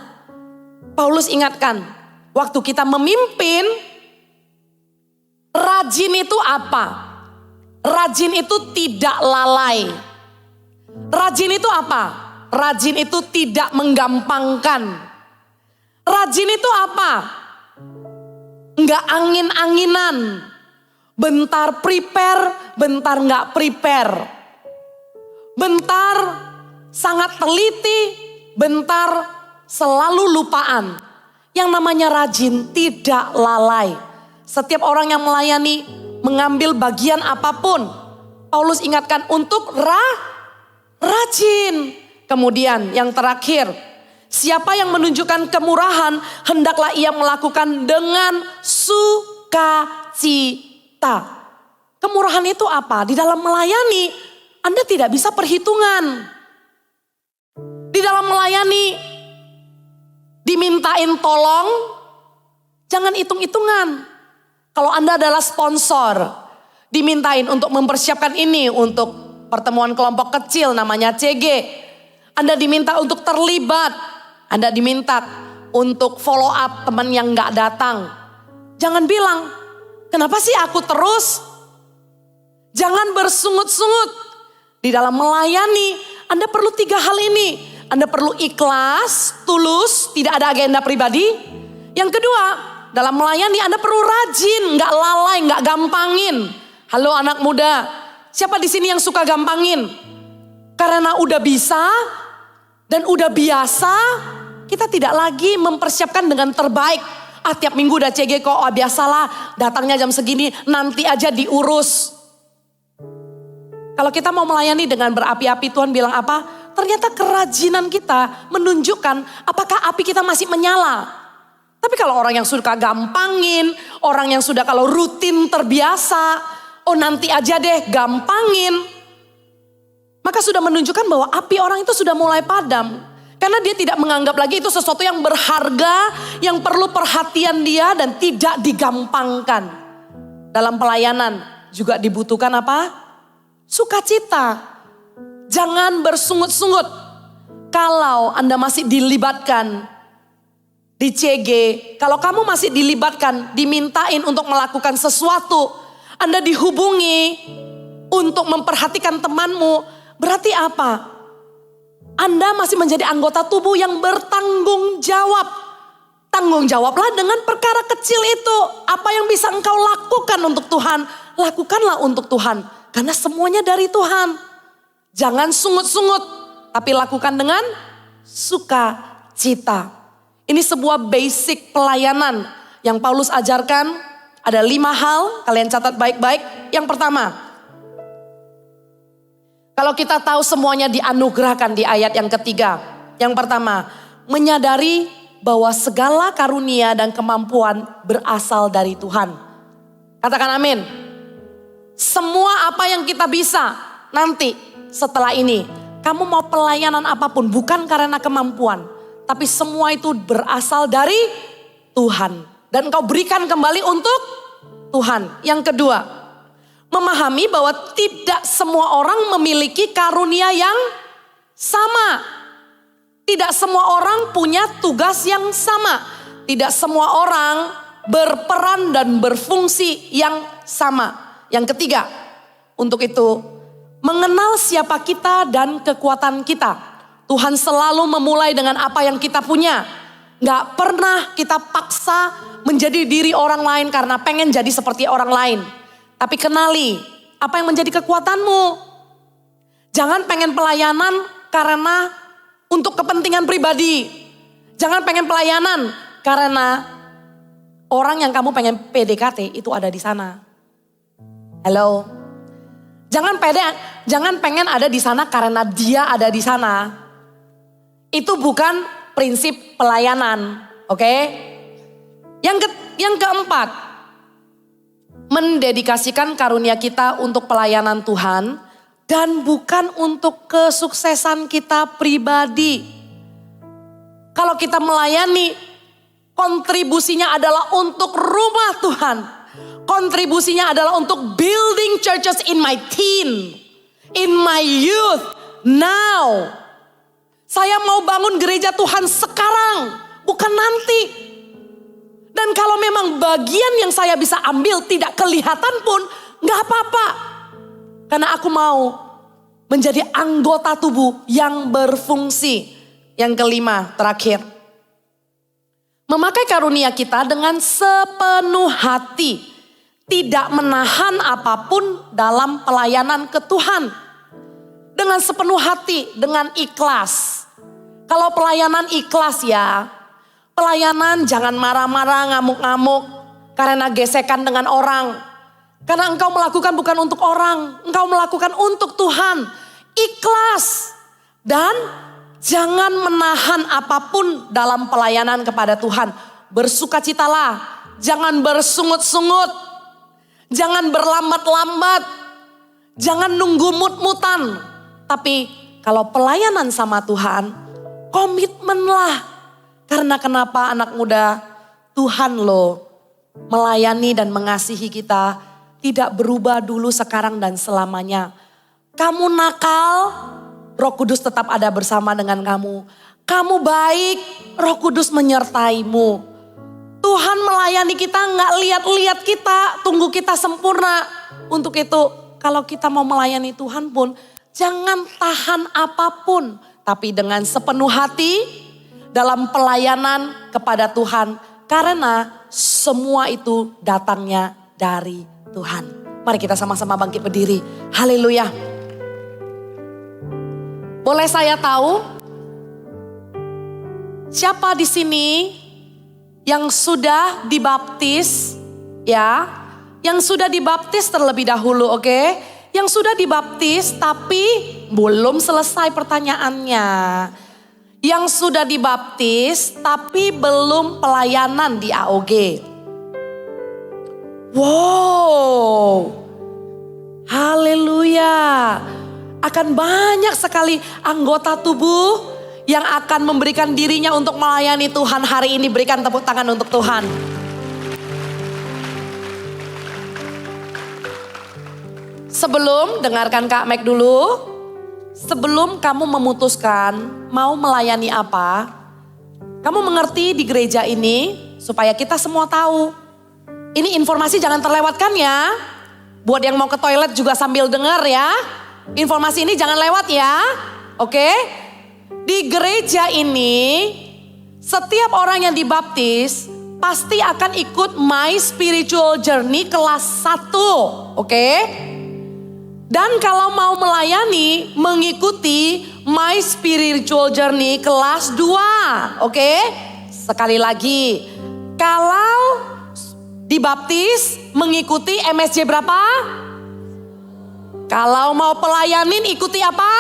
Paulus ingatkan, waktu kita memimpin, rajin itu apa? Rajin itu tidak lalai. Rajin itu apa? Rajin itu tidak menggampangkan. Rajin itu apa? Enggak angin-anginan. Bentar prepare, bentar enggak prepare. Bentar sangat teliti, bentar selalu lupaan. Yang namanya rajin tidak lalai. Setiap orang yang melayani mengambil bagian apapun, Paulus ingatkan untuk rajin. Kemudian yang terakhir, siapa yang menunjukkan kemurahan, hendaklah ia melakukan dengan sukacita. Kemurahan itu apa? Di dalam melayani, Anda tidak bisa perhitungan. Di dalam melayani, dimintain tolong, jangan hitung-hitungan. Kalau Anda adalah sponsor, dimintain untuk mempersiapkan ini untuk pertemuan kelompok kecil namanya CG. Anda diminta untuk terlibat, Anda diminta untuk follow up teman yang gak datang. Jangan bilang, kenapa sih aku terus? Jangan bersungut-sungut. Di dalam melayani, Anda perlu 3 hal ini. Anda perlu ikhlas, tulus, tidak ada agenda pribadi. Yang kedua, dalam melayani Anda perlu rajin, gak lalai, gak gampangin. Halo anak muda, siapa di sini yang suka gampangin? Karena udah bisa dan udah biasa, kita tidak lagi mempersiapkan dengan terbaik. Tiap minggu udah CG kok, biasalah datangnya jam segini, nanti aja diurus. Kalau kita mau melayani dengan berapi-api, Tuhan bilang apa? Ternyata kerajinan kita menunjukkan apakah api kita masih menyala. Tapi kalau orang yang suka gampangin, orang yang sudah kalau rutin terbiasa, nanti aja deh gampangin. Maka sudah menunjukkan bahwa api orang itu sudah mulai padam. Karena dia tidak menganggap lagi itu sesuatu yang berharga, yang perlu perhatian dia dan tidak digampangkan. Dalam pelayanan juga dibutuhkan apa? Sukacita. Jangan bersungut-sungut. Kalau Anda masih dilibatkan di CG, kalau kamu masih dilibatkan, dimintain untuk melakukan sesuatu, Anda dihubungi untuk memperhatikan temanmu, berarti apa? Anda masih menjadi anggota tubuh yang bertanggung jawab. Tanggung jawablah dengan perkara kecil itu. Apa yang bisa engkau lakukan untuk Tuhan, lakukanlah untuk Tuhan. Karena semuanya dari Tuhan. Jangan sungut-sungut, tapi lakukan dengan sukacita. Ini sebuah basic pelayanan yang Paulus ajarkan. Ada 5 hal, kalian catat baik-baik. Yang pertama, kalau kita tahu semuanya dianugerahkan di ayat yang ketiga. Yang pertama, menyadari bahwa segala karunia dan kemampuan berasal dari Tuhan. Katakan amin. Semua apa yang kita bisa nanti setelah ini, kamu mau pelayanan apapun bukan karena kemampuan, tapi semua itu berasal dari Tuhan. Dan engkau berikan kembali untuk Tuhan. Yang kedua, memahami bahwa tidak semua orang memiliki karunia yang sama. Tidak semua orang punya tugas yang sama. Tidak semua orang berperan dan berfungsi yang sama. Yang ketiga, untuk itu mengenal siapa kita dan kekuatan kita. Tuhan selalu memulai dengan apa yang kita punya. Gak pernah kita paksa menjadi diri orang lain karena pengen jadi seperti orang lain. Tapi kenali apa yang menjadi kekuatanmu. Jangan pengen pelayanan karena untuk kepentingan pribadi. Jangan pengen pelayanan karena orang yang kamu pengen PDKT itu ada di sana. Halo. Jangan pengen ada di sana karena dia ada di sana. Itu bukan prinsip pelayanan, oke? Yang keempat, mendedikasikan karunia kita untuk pelayanan Tuhan dan bukan untuk kesuksesan kita pribadi. Kalau kita melayani, kontribusinya adalah untuk rumah Tuhan. Kontribusinya adalah untuk building churches in my teen, in my youth, now. Saya mau bangun gereja Tuhan sekarang, bukan nanti. Dan kalau memang bagian yang saya bisa ambil tidak kelihatan pun, gak apa-apa. Karena aku mau menjadi anggota tubuh yang berfungsi. Yang kelima, terakhir. Memakai karunia kita dengan sepenuh hati. Tidak menahan apapun dalam pelayanan ke Tuhan. Dengan sepenuh hati, dengan ikhlas. Kalau pelayanan ikhlas ya. Pelayanan jangan marah-marah, ngamuk-ngamuk. Karena gesekan dengan orang. Karena engkau melakukan bukan untuk orang. Engkau melakukan untuk Tuhan. Ikhlas. Dan jangan menahan apapun dalam pelayanan kepada Tuhan. Bersukacitalah. Jangan bersungut-sungut. Jangan berlambat-lambat. Jangan nunggu mut-mutan. Tapi kalau pelayanan sama Tuhan, komitmenlah. Karena kenapa anak muda? Tuhan loh melayani dan mengasihi kita. Tidak berubah dulu, sekarang, dan selamanya. Kamu nakal, Roh Kudus tetap ada bersama dengan kamu. Kamu baik, Roh Kudus menyertaimu. Tuhan melayani kita gak lihat-lihat kita, tunggu kita sempurna. Untuk itu kalau kita mau melayani Tuhan pun jangan tahan apapun. Tapi dengan sepenuh hati dalam pelayanan kepada Tuhan. Karena semua itu datangnya dari Tuhan. Mari kita sama-sama bangkit berdiri. Haleluya. Boleh saya tahu siapa di sini yang sudah dibaptis, ya, yang sudah dibaptis terlebih dahulu, oke? Yang sudah dibaptis tapi belum selesai pertanyaannya. Yang sudah dibaptis tapi belum pelayanan di AOG. Wow, haleluya. Akan banyak sekali anggota tubuh yang akan memberikan dirinya untuk melayani Tuhan hari ini. Berikan tepuk tangan untuk Tuhan. Sebelum, dengarkan Kak Mek dulu. Sebelum kamu memutuskan mau melayani apa, kamu mengerti di gereja ini supaya kita semua tahu. Ini informasi jangan terlewatkan ya. Buat yang mau ke toilet juga sambil dengar ya. Informasi ini jangan lewat ya. Oke? Di gereja ini, setiap orang yang dibaptis pasti akan ikut My Spiritual Journey kelas 1, oke? Dan kalau mau melayani, mengikuti My Spiritual Journey kelas 2, oke? Sekali lagi, kalau dibaptis, mengikuti MSJ berapa? Kalau mau pelayanin, ikuti apa?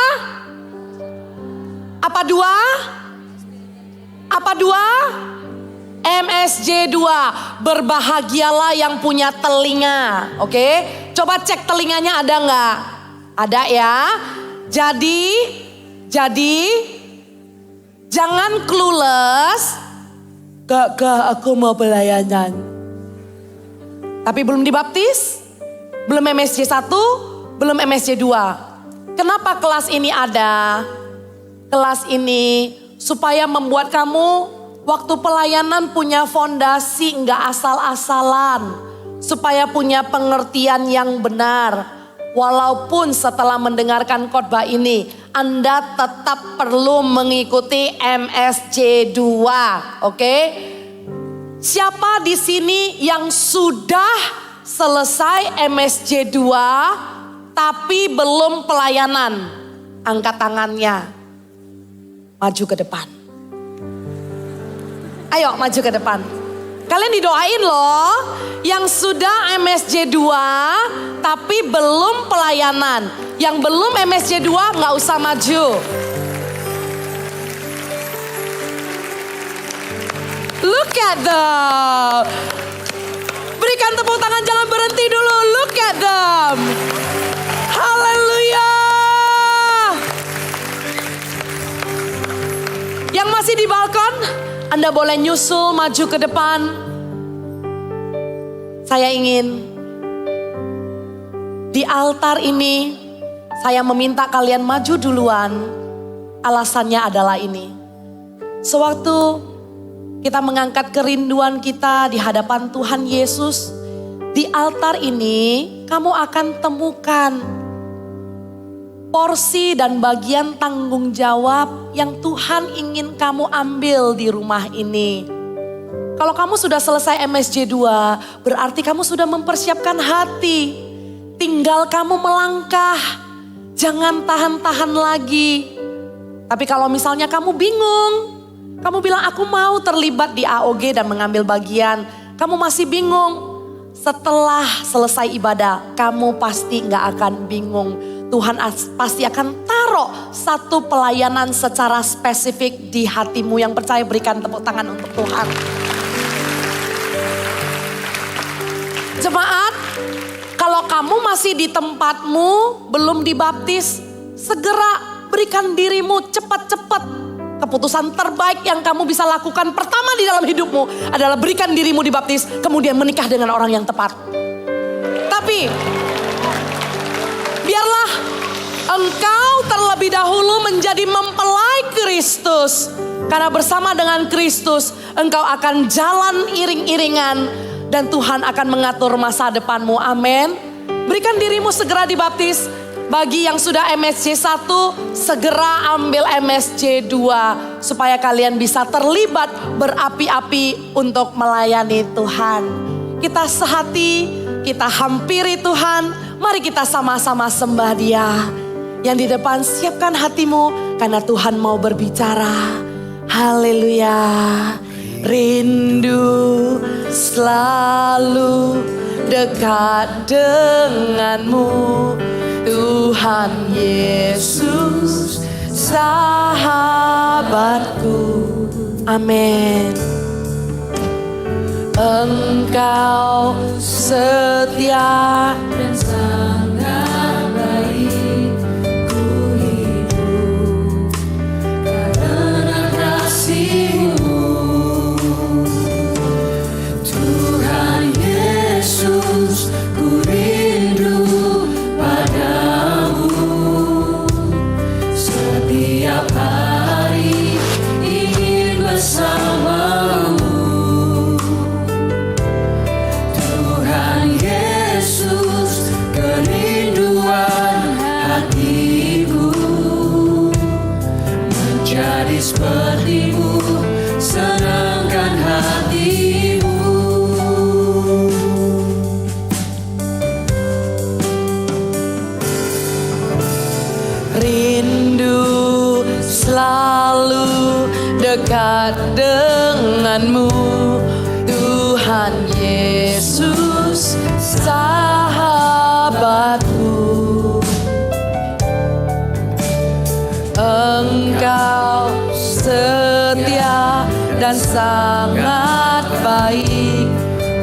Apa 2? Apa 2? MSJ 2. Berbahagialah yang punya telinga. Oke? Coba cek telinganya ada nggak? Ada ya. Jadi jangan clueless. Gak aku mau pelayanan. Tapi belum dibaptis, belum MSJ 1, belum MSJ 2. Kenapa kelas ini ada? Kelas ini supaya membuat kamu waktu pelayanan punya fondasi, nggak asal-asalan. Supaya punya pengertian yang benar. Walaupun setelah mendengarkan khotbah ini, Anda tetap perlu mengikuti MSJ 2, oke? Siapa di sini yang sudah selesai MSJ 2 tapi belum pelayanan? angkat tangannya, maju ke depan. Ayo maju ke depan. Kalian didoain loh, yang sudah MSJ 2 tapi belum pelayanan. Yang belum MSJ 2 gak usah maju. Look at them. Berikan tepuk tangan, jangan berhenti dulu. Look at them. Haleluya. Yang masih di balkon, Anda boleh nyusul maju ke depan. Saya ingin di altar ini, saya meminta kalian maju duluan. Alasannya adalah ini. Sewaktu kita mengangkat kerinduan kita di hadapan Tuhan Yesus, di altar ini kamu akan temukan porsi dan bagian tanggung jawab yang Tuhan ingin kamu ambil di rumah ini. Kalau kamu sudah selesai MSJ 2, berarti kamu sudah mempersiapkan hati. Tinggal kamu melangkah, jangan tahan-tahan lagi. Tapi kalau misalnya kamu bingung, kamu bilang aku mau terlibat di AOG dan mengambil bagian, kamu masih bingung. Setelah selesai ibadah, kamu pasti gak akan bingung. Tuhan pasti akan taruh satu pelayanan secara spesifik di hatimu. Yang percaya berikan tepuk tangan untuk Tuhan. Jemaat, kalau kamu masih di tempatmu belum dibaptis, segera berikan dirimu cepat-cepat. Keputusan terbaik yang kamu bisa lakukan pertama di dalam hidupmu adalah berikan dirimu dibaptis, kemudian menikah dengan orang yang tepat. Tapi biarlah engkau terlebih dahulu menjadi mempelai Kristus. Karena bersama dengan Kristus engkau akan jalan iring-iringan dan Tuhan akan mengatur masa depanmu. Amin. Berikan dirimu segera dibaptis. Bagi yang sudah MSJ 1, segera ambil MSJ 2 supaya kalian bisa terlibat berapi-api untuk melayani Tuhan. Kita sehati, kita hampiri Tuhan. Mari kita sama-sama sembah Dia. Yang di depan siapkan hatimu karena Tuhan mau berbicara. Haleluya. Rindu selalu dekat denganmu, Tuhan Yesus sahabatku. Amin. Engkau setia dan sangat baik, ku hidup karena kasih-Mu. Tuhan Yesus, ku rindu padamu. Setiap hari ingin bersamamu. Tuhan Yesus, kerinduan hatiku. Menjadi seperti-Mu, senangkan hati-Mu. Rindu selalu dekat denganmu, Tuhan Yesus sahabatku. Engkau setia dan sangat baik,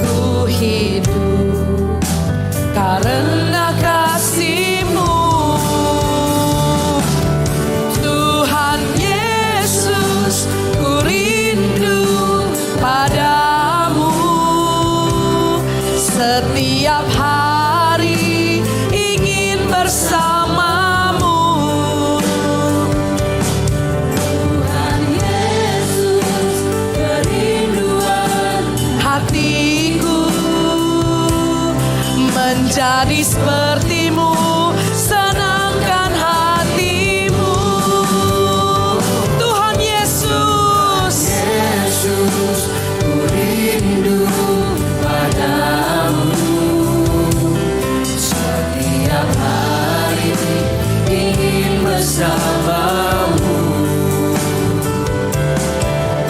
ku hidup karena kasih-Mu. Tuhan Yesus, ku rindu padamu. Setiap hari ingin bersamamu. Tuhan Yesus, kerinduan hatiku. Menjadi seperti-Mu, senangkan hati-Mu. Tuhan Yesus, Yesus, ku rindu padamu. Setiap hari bersamamu.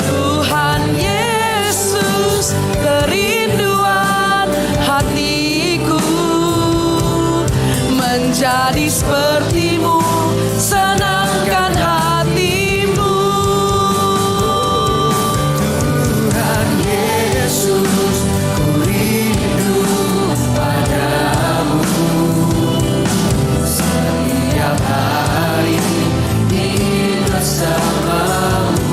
Tuhan Yesus, kerinduan hatiku menjadi sepertimu, senangkan hatimu. Tuhan Yesus, ku rindu padamu. Setiap hari ingin bersamamu.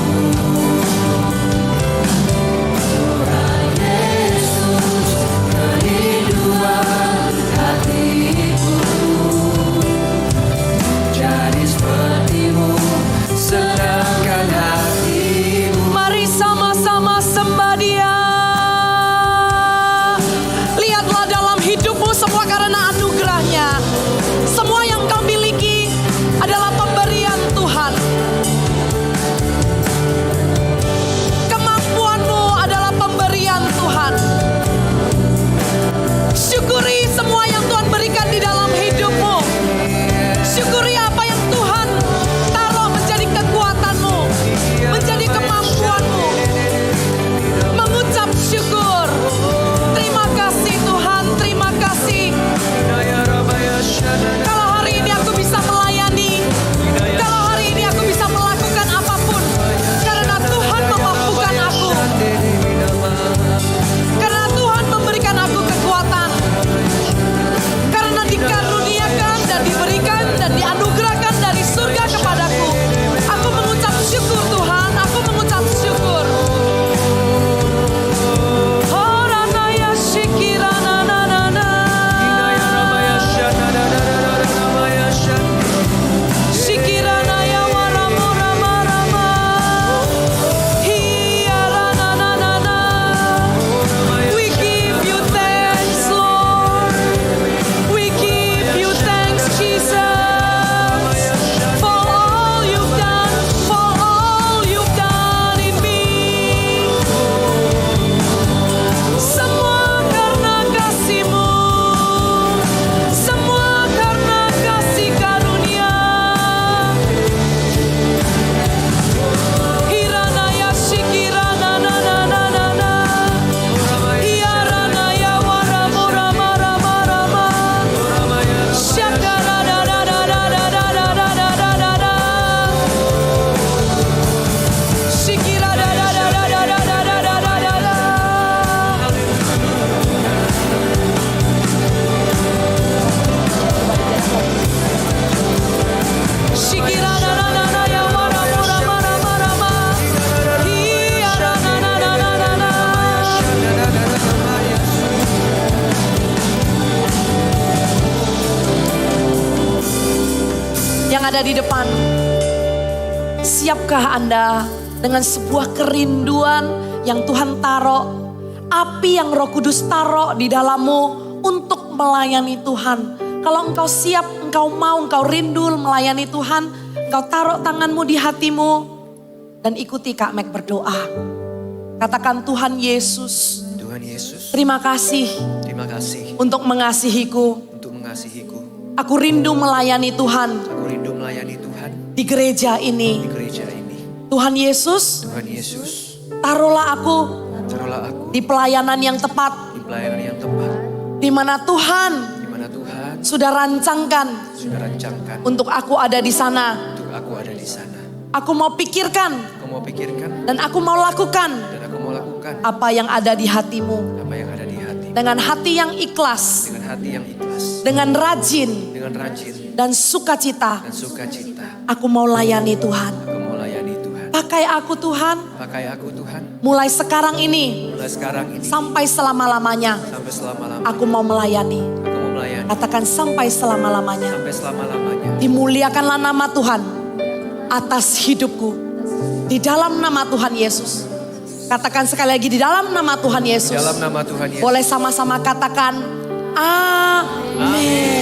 Tuhan Yesus, kerinduan hatiku jadi sepertimu, senangkan hatimu. Mari sama-sama sembah Dia. Lihatlah dalam hidupmu semua karena anugerahnya. Semua yang kau miliki adalah pemberian Tuhan. Kemampuanmu adalah pemberian Tuhan. Syukuri semua yang Tuhan berikan di dalam hidupmu. Syukuri apa yang Tuhan taruh menjadi kekuatanmu, menjadi kemampuanmu. Mengucap syukur. Terima kasih Tuhan, terima kasih. Kalau hari ini aku bisa melayani, kalau hari ini aku bisa melakukan apapun, karena Tuhan memampukan aku. Karena Tuhan memberikan aku kekuatan. Karena dikaruniakan dan diberikan dan dianugerahkan dari surga kepadaku. Aku mengucap syukur Tuhan, aku mengucap syukur. Horanaya shikirana na na na. Shikirana ya waramura marama. Hiarana na na na. We give you thanks, Lord. We give you thanks, Jesus, for all you've done, for all you've done in me. Semua karena kasih-Mu, semua karena kasih karunia. Hiranaya shikirana na na na na na. Hiaranaya waramura marama rama. Shakara da da da da da da da da da da da da. Shikira da da da da da da da da da da da da. Shikira da da da da ya waramura marama rama. Hiara na na na na na na. Yang ada di depan, siapkah Anda dengan sebuah kerinduan yang Tuhan taruh, api yang Roh Kudus taruh di dalammu untuk melayani Tuhan? Kalau engkau siap, engkau mau, engkau rindu melayani Tuhan, engkau taruh tanganmu di hatimu dan ikuti Kak Mek berdoa. Katakan, Tuhan Yesus, Tuhan Yesus, terima kasih terima kasih untuk mengasihiku. untuk mengasihiku. Aku rindu melayani Tuhan Aku rindu melayani Tuhan di gereja di ini. gereja ini. Tuhan Yesus, Tuhan Yesus, taruhlah aku taruhlah aku di pelayanan yang tepat, di pelayanan yang tepat, di mana Tuhan di mana Tuhan sudah rancangkan sudah rancangkan untuk aku ada di sana. untuk aku ada di sana. Aku mau pikirkan Aku mau pikirkan dan aku mau lakukan dan aku mau lakukan apa yang ada di hatimu. apa yang ada di hati. Dengan hati yang ikhlas, Dengan hati yang ikhlas, dengan rajin dengan rajin dan sukacita. dan sukacita. Aku mau layani Tuhan. Aku mau layani Tuhan. Pakai aku Tuhan, Pakai aku Tuhan, mulai sekarang ini mulai sekarang ini sampai selama-lamanya. sampai selama-lamanya. Aku mau melayani. Aku mau melayani Katakan sampai selama-lamanya. sampai selama-lamanya. Dimuliakanlah nama Tuhan atas hidupku. Di dalam nama Tuhan Yesus. Katakan sekali lagi, di dalam nama Tuhan Yesus. Dalam nama Tuhan Yesus. Boleh sama-sama katakan amin.